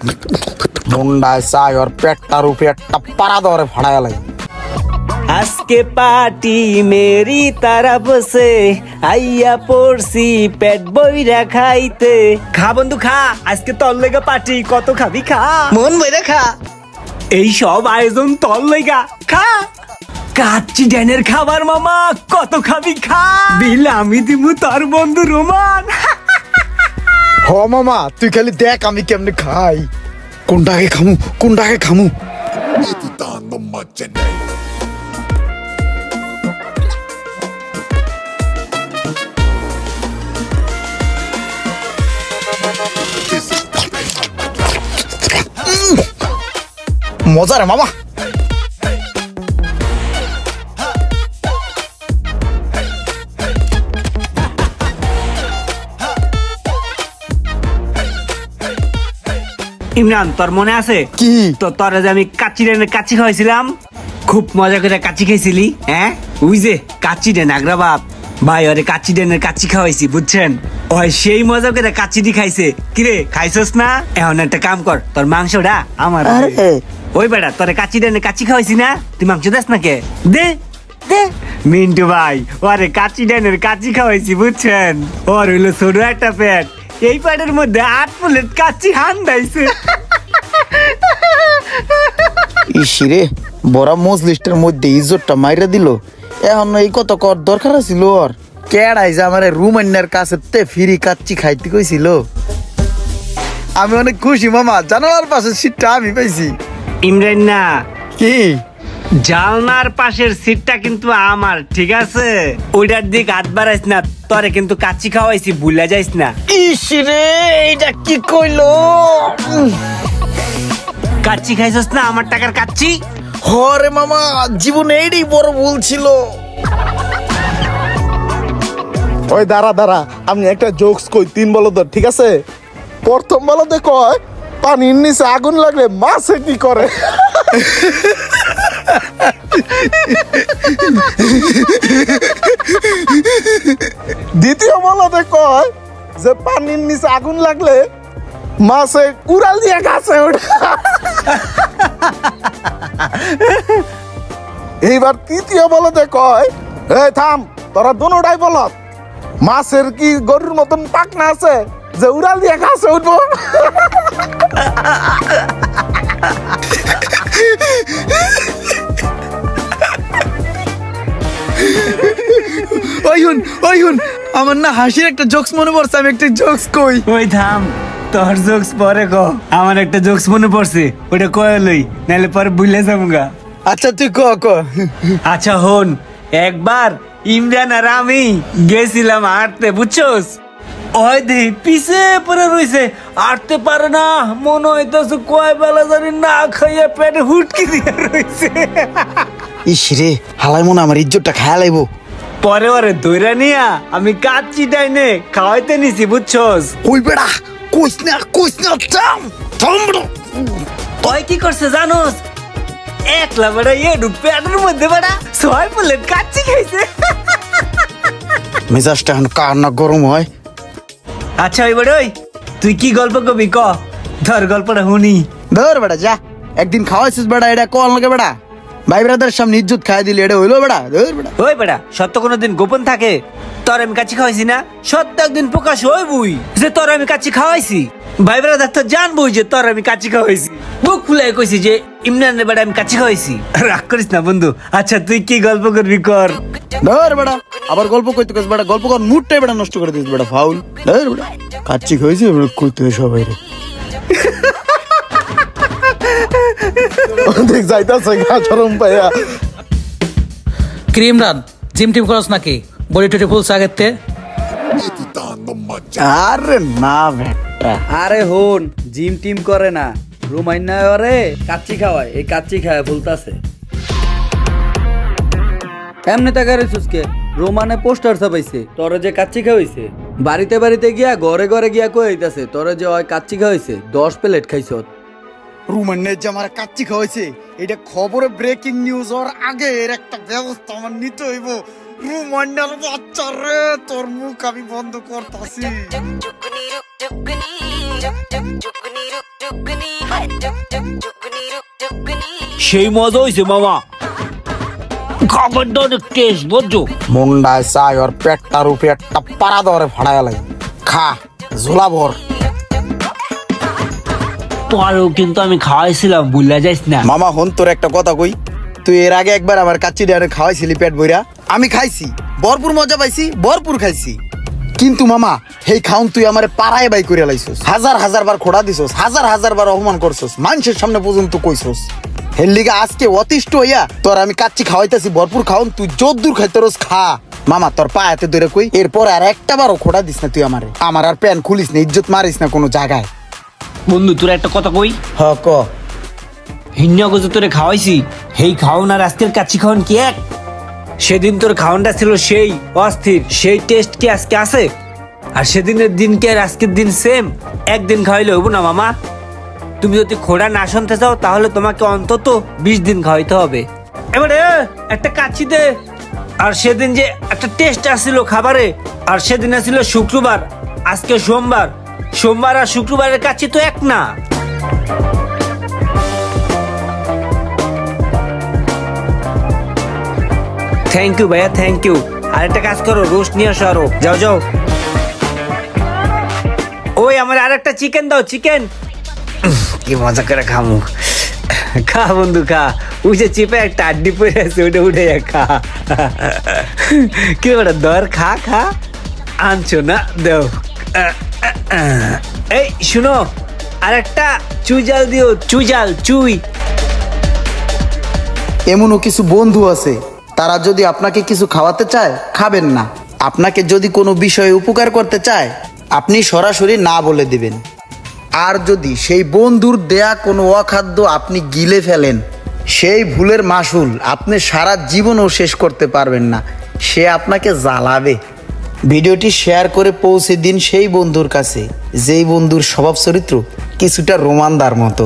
मुंडाय चाय और पेटा रुपया टप्परा दौरे फड़ाया लगी। आज के पार्टी मेरी तरफ से आइया पड़सी पेट बइरा खाइते खा बंधु खा आज के तोर लेगा पार्टी कत खाबी खा मन बइरा खा এই সব আয়োজন তোর লাগা খা কাচ্চি ডাইনের খাবার মামা কত খাবি খা বিল আমি দিমু তোর বন্ধু রোমান हो मामा तू खाली देख আমি কেমনে খাই কোনটাকে খামু মজা রে মামা ইমরান তোর মনে আছে কি তো তোর যে আমি কাচ্চি ডাইনের কাচ্চি খাওয়াইছিলাম খুব মজা করে কাচ্চি খাইছিলি হ্যাঁ ওই যে কাচ্চি ডাইন আগ্রা বাপ ভাই ওরে কাচ্চি ডাইনের কাচ্চি খাওয়াইছি বুঝছেন ওই সেই মজা করে কাচ্চি দি খাইছে কিরে খাইছস না এখন একটা কাম কর তোর মাংসটা আমার ওই বেটা তোরে কাচ্চি ডাইনের কাচ্চি খাওয়াইছি না তুই মাংস দেস না কে দে দে মিন্টু ভাই ওরে কাচ্চি ডাইনের কাচ্চি খাওয়াইছি বুঝছেন ওর হইলো ছোট একটা পেট এই পেটের মধ্যে 8 প্লেট কাচ্চি হান দাইছে ইসিরে বড় মজলিস্টের মধ্যে ইজ্জতটা মাইরা দিল এখন এই কত কর দরকার ছিল ওর কেডাই যে আমার রুমান্নার কাছে তে ফ্রি কাচ্চি খাইতে কইছিল আমি অনেক খুশি মামা জানালার পাশে সিটটা আমি পাইছি ইমরান না কি জালনার পাশের সিটটা কিন্তু আমার ঠিক আছে ওইটার দিক হাত বাড়াইস না তোরে কিন্তু কাচ্চি খাওয়াইছি ভুলে যাইস না ইসিরে এটা কি কইলো কাচ্চি খাইছস না আমার টাকার কাচ্চি হরে মামা জীবনে এইটাই বড় ভুল ছিল ওই দাঁড়া আমি একটা জোকস কই 3 বলো তো ঠিক আছে প্রথম বলতে কয় পানির নিচে আগুন লাগলে মাছে কি করে দ্বিতীয় বলতে কয় যে পানির নিচে আগুন লাগলে মাছে কুড়াল দিয়ে গাছে ওঠে এইবার তৃতীয় বলতে কয় এই থাম তোরা দুটোটাই বলত মাছের কি গরুর মতন পাকনা আছে যে উড়াল দিয়ে গাছে উঠবো ওই আমার না হাসির একটা জোকস মনে পড়ছে আমি একটা জোকস কই ওই থাম তোর জোকস পরে কো আমার একটা জোকস মনে পড়ছে ওটা কয় লই নালে পরে ভুলে যামগা আচ্ছা তুই ক আচ্ছা হন একবার ইমরান আর আমি গেছিলাম হাঁটতে বুঝছস ওই দে পিছে পরে রইছে হাঁটতে পারে না মনে হইতাছে কয় বেলা জানি না খাইয়া পেটে হুটকি দিয়ে রইছে ইসরে হালাই মনে আমার ইজ্জতটা খায়া লাইবো পরে ওরে দইরা নিয়া আমি কাচ্চি ডাইনে খাওয়াইতে নিছি বুঝছস ওই বেড়া কইস না থাম ওই কি করছে জানোস একলা বেড়া এডু পেটের মধ্যে বেড়া 6 প্লেট কাচ্চি খাইছে মেজাজটা এখন কার না গরম হয় আচ্ছা ওই বেড়া তুই কি গল্প কবি ক ধর গল্পটা শুনি ধর বেড়া যা একদিন খাওয়াইছিস বেড়া এটা কল লাগে বেড়া ভাই ব্রাদার সামনে ইজ্জত খাই দিলি এটা হইলো বেড়া ধর বেড়া ওই বেড়া সত্য কোনোদিন গোপন থাকে তোর আমি কাচ্চি খাওয়াইছি না সত্য একদিন প্রকাশ হইবই যে তোর আমি কাচ্চি খাওয়াইছি ভাই ব্রাদার তো জানবই যে তোর আমি কাচ্চি খাওয়াইছি বুক ফুলাই কইছি যে ইমরানের বেড়া আমি কাচ্চি খাওয়াইছি রাগ করিস না বন্ধু আচ্ছা তুই কি গল্প করবি কর ধর বেড়া আবার গল্প কইতে কইস বেড়া গল্প কর মুডটাই বেড়া নষ্ট করে দিস বেড়া ফাউল ধর বেড়া কাচ্চি খাইছি কইতে সবাই রে দেখ যাইতাছে গা চরম পায়া ক্রিম রান জিম টিম করছ নাকি বডি টডি ফুল সাগেতে আরে না বেটা আরে হন জিম টিম করে না রুমাইনা ওরে কাচ্চি খাওয়ায় এই কাচ্চি খায় ফুলতাছে এমনি তাকারে সুসকে রোমানে পোস্টার ছাপাইছে তোরে যে কাচ্চি খাওয়াইছে বাড়িতে বাড়িতে গিয়া ঘরে ঘরে গিয়া কইতাছে তোরে যে ওই কাচ্চি খাওয়াইছে 10 প্লেট খাইছ রুমানের যে আমার কাচ্চি খাওয়াইছে এটা খবরে ব্রেকিং নিউজ ওর আগে এর একটা ব্যবস্থা আমার নিতে হইব রুমানের বাচ্চা রে তোর মুখ আমি বন্ধ করতাছি সেই মজা হয়েছে মামা, খাবারটা অনেক টেস্ট বুঝছো। মুন্ডায় চাই ওর পেটটার উপরে একটা পাড়া দরে ফাড়ায় লাগে, খা ঝোলা ভর। তোরও কিন্তু আমি খাওয়াইছিলাম, ভুলে যাইস না। মামা হন তোর একটা কথা কই, তুই এর আগে একবার আমার কাচ্চি ডানে খাওয়াইছিলি পেট বইরা, আমি খাইছি, ভরপুর মজা পাইছি, ভরপুর খাইছি। কিন্তু মামা হেই খাউন তুই আমারে পাড়ায় বাই করে লাইছস, হাজার হাজার বার খোড়া দিছস, হাজার হাজার বার অপমান করছস, মানুষের সামনে পর্যন্ত কইছস। হের লিগা আজকে অতিষ্ঠ হইয়া তোর আমি কাচ্চি খাওয়াইতাছি, ভরপুর খাউন, তুই যদ্দূর খাইতরস খা। মামা তোর পায়াতে ধরে কই, এরপর আর একটা বারও খোড়া দিস না তুই আমারে, আমার আর প্যান খুলিস না, ইজ্জত মারিস না কোনো জায়গায়। বন্ধু তোর একটা কথা কই, হ ক। হিন্যাগো তোরে খাওয়াইছি, হেই খাওন আর আজকের কাচ্চি খাওন কি এক? সেদিন তোর খাওয়ানটা ছিল সেই অস্থির, সেই টেস্ট কি আজকে আছে? আর সেদিনের দিন কি আর আজকের দিন সেম? একদিন খাওয়াইলে হইব না মামা। তুমি যদি খোড়া না শুনতে চাও তাহলে তোমাকে অন্তত 20 দিন খাওয়াইতে হবে। এবারে একটা কাচ্চি দে। আর সেদিন যে একটা টেস্ট আসছিল খাবারে, আর সেদিন আসছিল শুক্রবার, আজকে সোমবার, সোমবার আর শুক্রবারের কাচ্চি তো এক না। থ্যাংক ইউ ভাইয়া, থ্যাংক ইউ। আর একটা কাজ করো, রোস্ট নিয়ে আসো আরো, যাও যাও। ওই আমার আর একটা চিকেন দাও, চিকেন। কি মজা করে খামু, খা বন্ধু খা। ওই যে চিপে একটা আড্ডি পড়ে আছে, ওটা উঠে খা। কি ওটা দর, খা খা। আনছো না, দেও। এই শুনো, আর একটা চুই জাল দিও, চুই জাল, চুই। এমনও কিছু বন্ধু আছে, তারা যদি আপনাকে কিছু খাওয়াতে চায় খাবেন না, আপনাকে যদি কোনো বিষয়ে উপকার করতে চায় আপনি সরাসরি না বলে দিবেন। আর যদি সেই বন্ধুর দেয়া কোনো অখাদ্য আপনি গিলে ফেলেন, সেই ভুলের মাসুল আপনি সারা জীবনও শেষ করতে পারবেন না, সে আপনাকে জ্বালাবে। ভিডিওটি শেয়ার করে পৌঁছে দিন সেই বন্ধুর কাছে যেই বন্ধুর স্বভাব চরিত্র কিছুটা রোমানদার মতো।